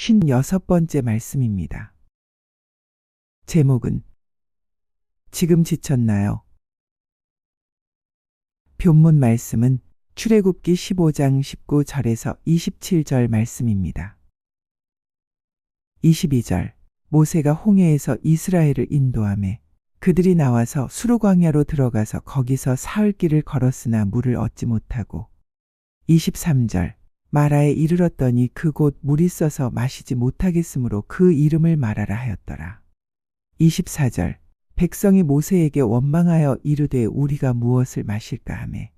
56번째 말씀입니다. 제목은 지금 지쳤나요? 본문 말씀은 출애굽기 15장 19절에서 27절 말씀입니다. 22절 모세가 홍해에서 이스라엘을 인도하매 그들이 나와서 수르광야로 들어가서 거기서 사흘 길을 걸었으나 물을 얻지 못하고 23절 마라에 이르렀더니 그곳 물이 써서 마시지 못하겠으므로 그 이름을 마라라 하였더라. 24절 백성이 모세에게 원망하여 이르되 우리가 무엇을 마실까 하매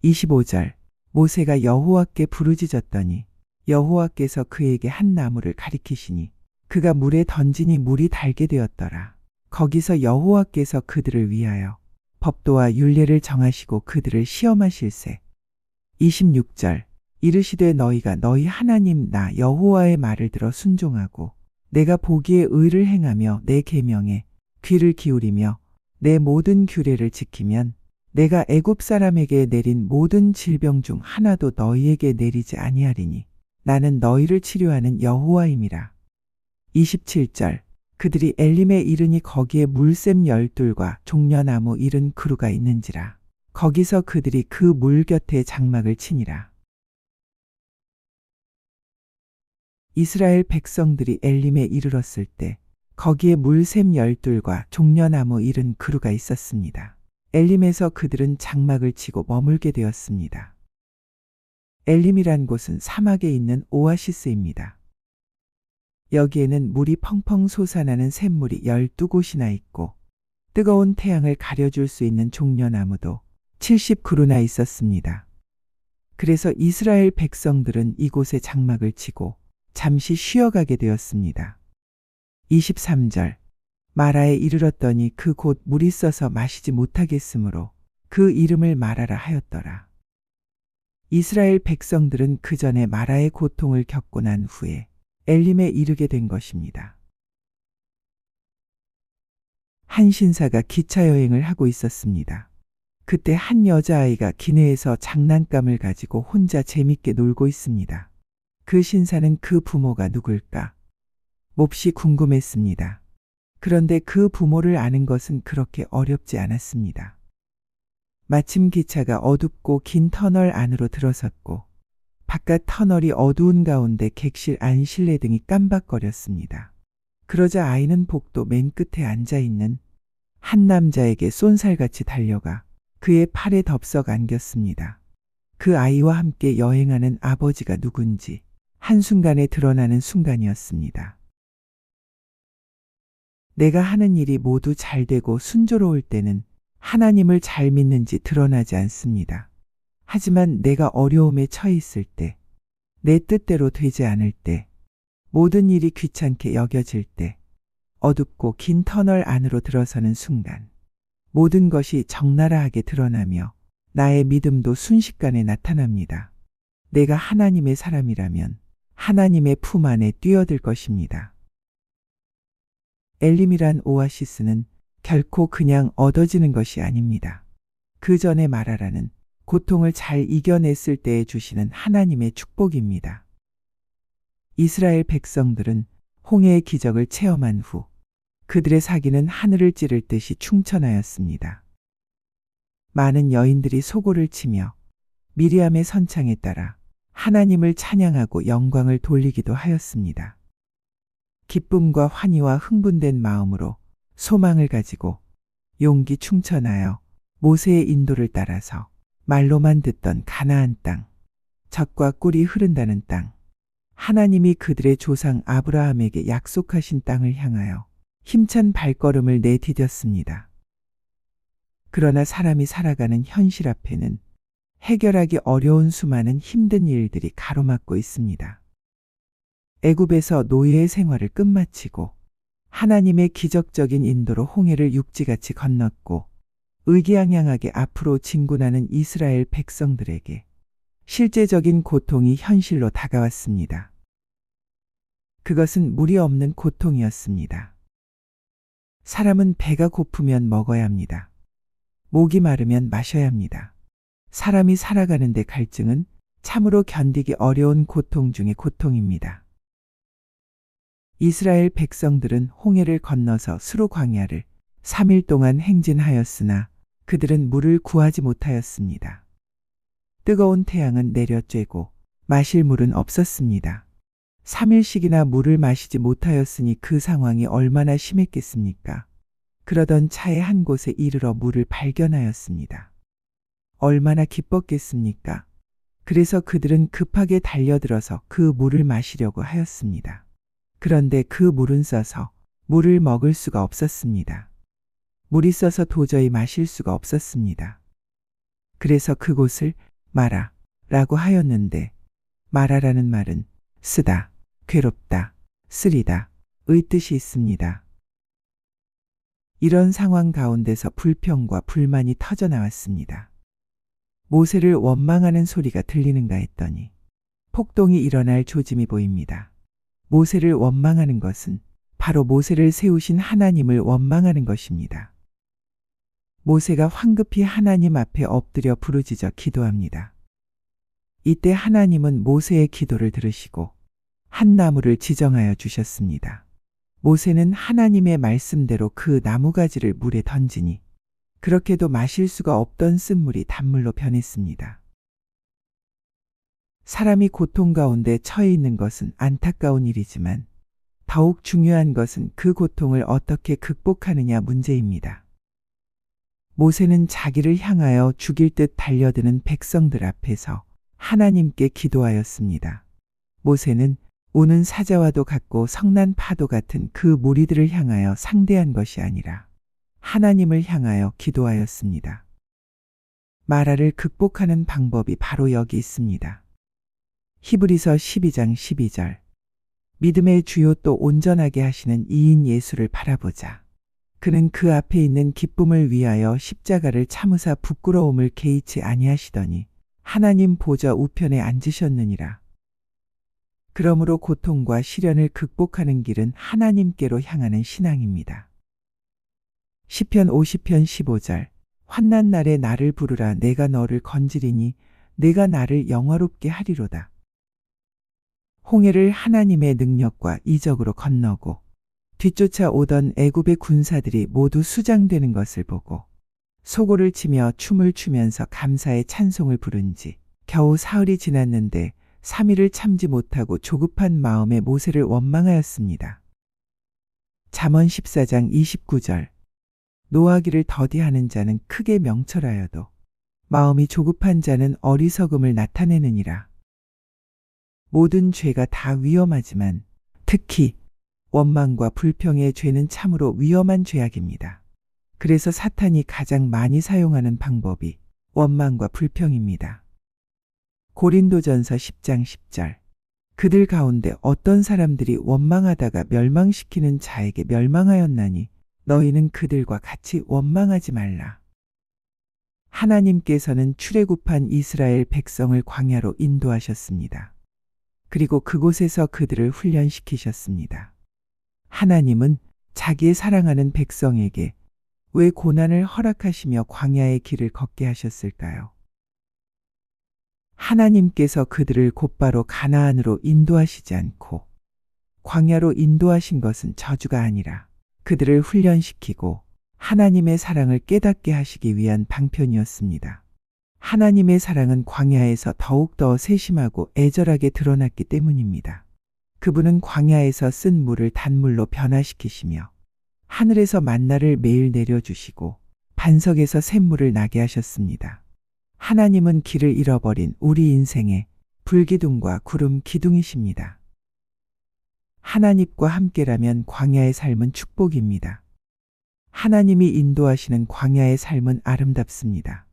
25절 모세가 여호와께 부르짖었더니 여호와께서 그에게 한 나무를 가리키시니 그가 물에 던지니 물이 달게 되었더라. 거기서 여호와께서 그들을 위하여 법도와 율례를 정하시고 그들을 시험하실세. 26절 이르시되 너희가 너희 하나님 나 여호와의 말을 들어 순종하고 내가 보기에 의를 행하며 내 계명에 귀를 기울이며 내 모든 규례를 지키면 내가 애굽 사람에게 내린 모든 질병 중 하나도 너희에게 내리지 아니하리니 나는 너희를 치료하는 여호와임이라. 27절 그들이 엘림에 이르니 거기에 물샘 12과 종려나무 70그루가 있는지라. 거기서 그들이 그 물 곁에 장막을 치니라. 이스라엘 백성들이 엘림에 이르렀을 때 거기에 물샘 12과 종려나무 70그루가 있었습니다. 엘림에서 그들은 장막을 치고 머물게 되었습니다. 엘림이란 곳은 사막에 있는 오아시스입니다. 여기에는 물이 펑펑 솟아나는 샘물이 12곳이나 있고 뜨거운 태양을 가려줄 수 있는 종려나무도 70그루나 있었습니다. 그래서 이스라엘 백성들은 이곳에 장막을 치고 잠시 쉬어가게 되었습니다. 23절 마라에 이르렀더니 그 곧 물이 써서 마시지 못하겠으므로 그 이름을 마라라 하였더라. 이스라엘 백성들은 그 전에 마라의 고통을 겪고 난 후에 엘림에 이르게 된 것입니다. 한 신사가 기차 여행을 하고 있었습니다. 그때 한 여자아이가 기내에서 장난감을 가지고 혼자 재밌게 놀고 있습니다. 그 신사는 그 부모가 누굴까? 몹시 궁금했습니다. 그런데 그 부모를 아는 것은 그렇게 어렵지 않았습니다. 마침 기차가 어둡고 긴 터널 안으로 들어섰고 바깥 터널이 어두운 가운데 객실 안 실내등이 깜박거렸습니다. 그러자 아이는 복도 맨 끝에 앉아있는 한 남자에게 쏜살같이 달려가 그의 팔에 덥석 안겼습니다. 그 아이와 함께 여행하는 아버지가 누군지 한순간에 드러나는 순간이었습니다. 내가 하는 일이 모두 잘 되고 순조로울 때는 하나님을 잘 믿는지 드러나지 않습니다. 하지만 내가 어려움에 처해 있을 때, 내 뜻대로 되지 않을 때, 모든 일이 귀찮게 여겨질 때, 어둡고 긴 터널 안으로 들어서는 순간, 모든 것이 적나라하게 드러나며 나의 믿음도 순식간에 나타납니다. 내가 하나님의 사람이라면 하나님의 품 안에 뛰어들 것입니다. 엘림이란 오아시스는 결코 그냥 얻어지는 것이 아닙니다. 그 전에 마라라는 고통을 잘 이겨냈을 때에 주시는 하나님의 축복입니다. 이스라엘 백성들은 홍해의 기적을 체험한 후 그들의 사기는 하늘을 찌를 듯이 충천하였습니다. 많은 여인들이 소고를 치며 미리암의 선창에 따라 하나님을 찬양하고 영광을 돌리기도 하였습니다. 기쁨과 환희와 흥분된 마음으로 소망을 가지고 용기 충천하여 모세의 인도를 따라서 말로만 듣던 가나안 땅, 젖과 꿀이 흐른다는 땅, 하나님이 그들의 조상 아브라함에게 약속하신 땅을 향하여 힘찬 발걸음을 내디뎠습니다. 그러나 사람이 살아가는 현실 앞에는 해결하기 어려운 수많은 힘든 일들이 가로막고 있습니다. 애굽에서 노예의 생활을 끝마치고 하나님의 기적적인 인도로 홍해를 육지같이 건넜고 의기양양하게 앞으로 진군하는 이스라엘 백성들에게 실제적인 고통이 현실로 다가왔습니다. 그것은 무리 없는 고통이었습니다. 사람은 배가 고프면 먹어야 합니다. 목이 마르면 마셔야 합니다. 사람이 살아가는데 갈증은 참으로 견디기 어려운 고통 중의 고통입니다. 이스라엘 백성들은 홍해를 건너서 수로 광야를 3일 동안 행진하였으나 그들은 물을 구하지 못하였습니다. 뜨거운 태양은 내려쬐고 마실 물은 없었습니다. 3일씩이나 물을 마시지 못하였으니 그 상황이 얼마나 심했겠습니까? 그러던 차에 한 곳에 이르러 물을 발견하였습니다. 얼마나 기뻤겠습니까? 그래서 그들은 급하게 달려들어서 그 물을 마시려고 하였습니다. 그런데 그 물은 써서 물을 먹을 수가 없었습니다. 물이 써서 도저히 마실 수가 없었습니다. 그래서 그곳을 마라라고 하였는데, 마라라는 말은 쓰다, 괴롭다, 쓰리다 의 뜻이 있습니다. 이런 상황 가운데서 불평과 불만이 터져 나왔습니다. 모세를 원망하는 소리가 들리는가 했더니 폭동이 일어날 조짐이 보입니다. 모세를 원망하는 것은 바로 모세를 세우신 하나님을 원망하는 것입니다. 모세가 황급히 하나님 앞에 엎드려 부르짖어 기도합니다. 이때 하나님은 모세의 기도를 들으시고 한 나무를 지정하여 주셨습니다. 모세는 하나님의 말씀대로 그 나무가지를 물에 던지니 그렇게도 마실 수가 없던 쓴물이 단물로 변했습니다. 사람이 고통 가운데 처해 있는 것은 안타까운 일이지만 더욱 중요한 것은 그 고통을 어떻게 극복하느냐 문제입니다. 모세는 자기를 향하여 죽일 듯 달려드는 백성들 앞에서 하나님께 기도하였습니다. 모세는 우는 사자와도 같고 성난 파도 같은 그 무리들을 향하여 상대한 것이 아니라 하나님을 향하여 기도하였습니다. 마라를 극복하는 방법이 바로 여기 있습니다. 히브리서 12장 12절. 믿음의 주요 또 온전하게 하시는 이인 예수를 바라보자. 그는 그 앞에 있는 기쁨을 위하여 십자가를 참으사 부끄러움을 개의치 아니하시더니 하나님 보좌 우편에 앉으셨느니라. 그러므로 고통과 시련을 극복하는 길은 하나님께로 향하는 신앙입니다. 시편 50편 15절. 환난 날에 나를 부르라. 내가 너를 건지리니 내가 나를 영화롭게 하리로다. 홍해를 하나님의 능력과 이적으로 건너고 뒤쫓아 오던 애굽의 군사들이 모두 수장되는 것을 보고 소고를 치며 춤을 추면서 감사의 찬송을 부른 지 겨우 사흘이 지났는데 3일을 참지 못하고 조급한 마음에 모세를 원망하였습니다. 잠언 14장 29절. 노하기를 더디하는 자는 크게 명철하여도 마음이 조급한 자는 어리석음을 나타내느니라. 모든 죄가 다 위험하지만 특히 원망과 불평의 죄는 참으로 위험한 죄악입니다. 그래서 사탄이 가장 많이 사용하는 방법이 원망과 불평입니다. 고린도전서 10장 10절. 그들 가운데 어떤 사람들이 원망하다가 멸망시키는 자에게 멸망하였나니 너희는 그들과 같이 원망하지 말라. 하나님께서는 출애굽한 이스라엘 백성을 광야로 인도하셨습니다. 그리고 그곳에서 그들을 훈련시키셨습니다. 하나님은 자기의 사랑하는 백성에게 왜 고난을 허락하시며 광야의 길을 걷게 하셨을까요? 하나님께서 그들을 곧바로 가나안으로 인도하시지 않고 광야로 인도하신 것은 저주가 아니라 그들을 훈련시키고 하나님의 사랑을 깨닫게 하시기 위한 방편이었습니다. 하나님의 사랑은 광야에서 더욱더 세심하고 애절하게 드러났기 때문입니다. 그분은 광야에서 쓴 물을 단물로 변화시키시며 하늘에서 만나를 매일 내려주시고 반석에서 샘물을 나게 하셨습니다. 하나님은 길을 잃어버린 우리 인생의 불기둥과 구름 기둥이십니다. 하나님과 함께라면 광야의 삶은 축복입니다. 하나님이 인도하시는 광야의 삶은 아름답습니다.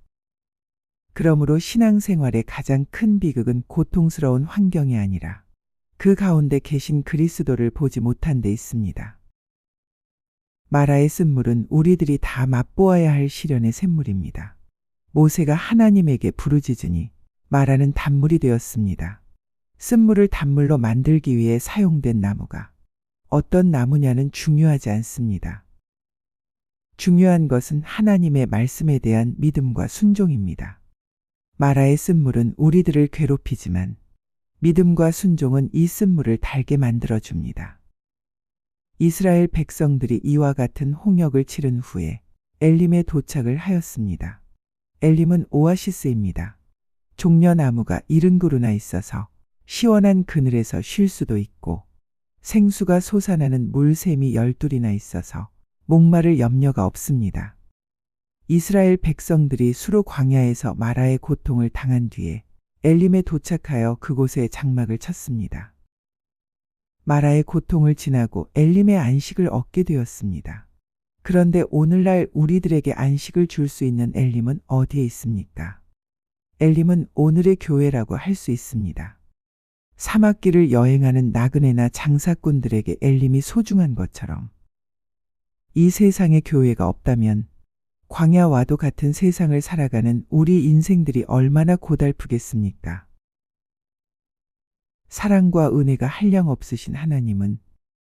그러므로 신앙생활의 가장 큰 비극은 고통스러운 환경이 아니라 그 가운데 계신 그리스도를 보지 못한 데 있습니다. 마라의 쓴물은 우리들이 다 맛보아야 할 시련의 샘물입니다. 모세가 하나님에게 부르짖으니 마라는 단물이 되었습니다. 쓴물을 단물로 만들기 위해 사용된 나무가 어떤 나무냐는 중요하지 않습니다. 중요한 것은 하나님의 말씀에 대한 믿음과 순종입니다. 마라의 쓴물은 우리들을 괴롭히지만 믿음과 순종은 이 쓴물을 달게 만들어줍니다. 이스라엘 백성들이 이와 같은 홍역을 치른 후에 엘림에 도착을 하였습니다. 엘림은 오아시스입니다. 종려나무가 70그루나 있어서 시원한 그늘에서 쉴 수도 있고 생수가 솟아나는 물샘이 12이나 있어서 목마를 염려가 없습니다. 이스라엘 백성들이 수로 광야에서 마라의 고통을 당한 뒤에 엘림에 도착하여 그곳에 장막을 쳤습니다. 마라의 고통을 지나고 엘림의 안식을 얻게 되었습니다. 그런데 오늘날 우리들에게 안식을 줄 수 있는 엘림은 어디에 있습니까? 엘림은 오늘의 교회라고 할 수 있습니다. 사막길을 여행하는 나그네나 장사꾼들에게 엘림이 소중한 것처럼 이 세상에 교회가 없다면 광야와도 같은 세상을 살아가는 우리 인생들이 얼마나 고달프겠습니까? 사랑과 은혜가 한량없으신 하나님은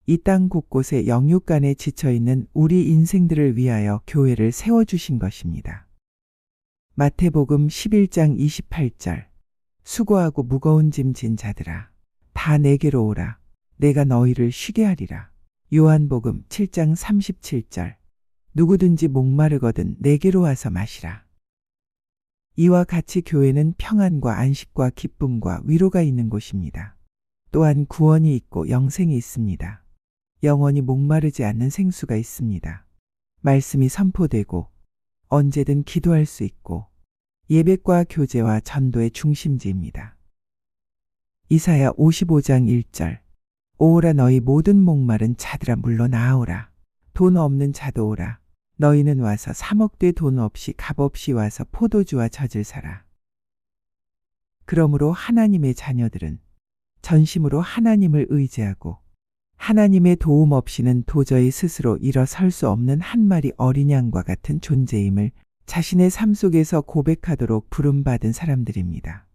이 땅 곳곳에 영육간에 지쳐있는 우리 인생들을 위하여 교회를 세워주신 것입니다. 마태복음 11장 28절 수고하고 무거운 짐 진 자들아 다 내게로 오라 내가 너희를 쉬게 하리라. 요한복음 7장 37절 누구든지 목마르거든 내게로 와서 마시라. 이와 같이 교회는 평안과 안식과 기쁨과 위로가 있는 곳입니다. 또한 구원이 있고 영생이 있습니다. 영원히 목마르지 않는 생수가 있습니다. 말씀이 선포되고 언제든 기도할 수 있고 예배과 교제와 전도의 중심지입니다. 이사야 55장 1절 오라 너희 모든 목마른 자들아 물러나오라. 돈 없는 자도 오라. 너희는 와서 사먹되 돈 없이 값없이 와서 포도주와 젖을 사라. 그러므로 하나님의 자녀들은 전심으로 하나님을 의지하고 하나님의 도움 없이는 도저히 스스로 일어설 수 없는 한 마리 어린 양과 같은 존재임을 자신의 삶 속에서 고백하도록 부름받은 사람들입니다.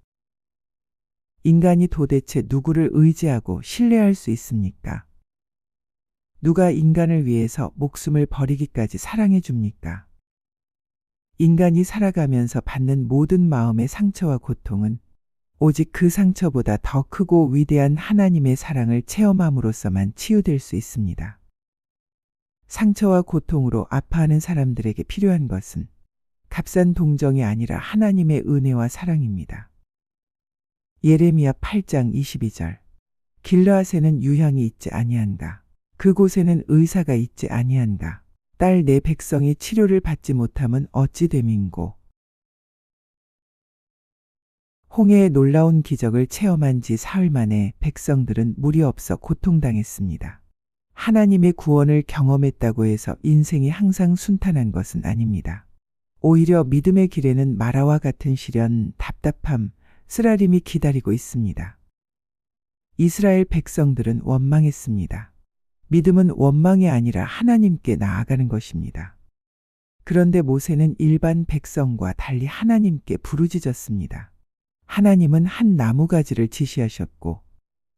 인간이 도대체 누구를 의지하고 신뢰할 수 있습니까? 누가 인간을 위해서 목숨을 버리기까지 사랑해 줍니까? 인간이 살아가면서 받는 모든 마음의 상처와 고통은 오직 그 상처보다 더 크고 위대한 하나님의 사랑을 체험함으로써만 치유될 수 있습니다. 상처와 고통으로 아파하는 사람들에게 필요한 것은 값싼 동정이 아니라 하나님의 은혜와 사랑입니다. 예레미야 8장 22절 길르앗에는 유향이 있지 아니한가 그곳에는 의사가 있지 아니한가 딸 내 백성이 치료를 받지 못함은 어찌 됨인고. 홍해의 놀라운 기적을 체험한 지 사흘 만에 백성들은 물이 없어 고통당했습니다. 하나님의 구원을 경험했다고 해서 인생이 항상 순탄한 것은 아닙니다. 오히려 믿음의 길에는 마라와 같은 시련, 답답함, 쓰라림이 기다리고 있습니다. 이스라엘 백성들은 원망했습니다. 믿음은 원망이 아니라 하나님께 나아가는 것입니다. 그런데 모세는 일반 백성과 달리 하나님께 부르짖었습니다. 하나님은 한 나무가지를 지시하셨고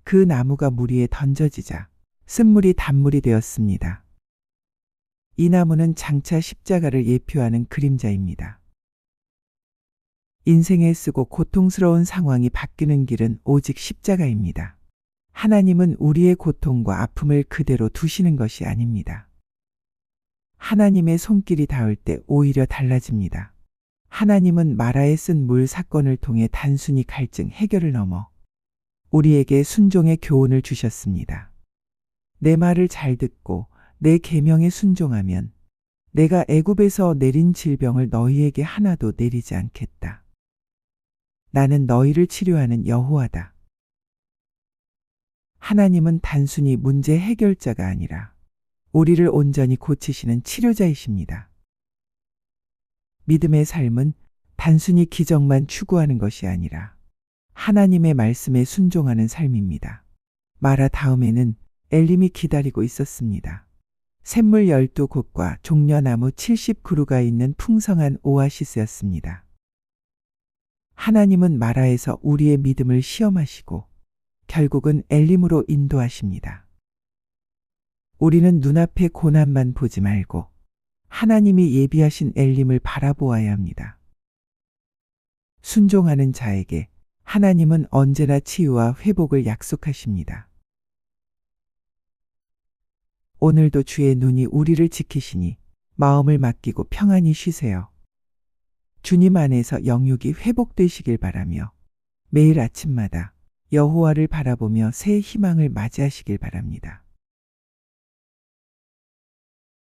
그 나무가 물 위에 던져지자 쓴물이 단물이 되었습니다. 이 나무는 장차 십자가를 예표하는 그림자입니다. 인생에 쓰고 고통스러운 상황이 바뀌는 길은 오직 십자가입니다. 하나님은 우리의 고통과 아픔을 그대로 두시는 것이 아닙니다. 하나님의 손길이 닿을 때 오히려 달라집니다. 하나님은 마라에 쓴 물 사건을 통해 단순히 갈증 해결을 넘어 우리에게 순종의 교훈을 주셨습니다. 내 말을 잘 듣고 내 계명에 순종하면 내가 애굽에서 내린 질병을 너희에게 하나도 내리지 않겠다. 나는 너희를 치료하는 여호와다. 하나님은 단순히 문제 해결자가 아니라 우리를 온전히 고치시는 치료자이십니다. 믿음의 삶은 단순히 기적만 추구하는 것이 아니라 하나님의 말씀에 순종하는 삶입니다. 마라 다음에는 엘림이 기다리고 있었습니다. 샘물 12곳과 종려나무 70그루가 있는 풍성한 오아시스였습니다. 하나님은 마라에서 우리의 믿음을 시험하시고 결국은 엘림으로 인도하십니다. 우리는 눈앞의 고난만 보지 말고 하나님이 예비하신 엘림을 바라보아야 합니다. 순종하는 자에게 하나님은 언제나 치유와 회복을 약속하십니다. 오늘도 주의 눈이 우리를 지키시니 마음을 맡기고 평안히 쉬세요. 주님 안에서 영육이 회복되시길 바라며 매일 아침마다 여호와를 바라보며 새 희망을 맞이하시길 바랍니다.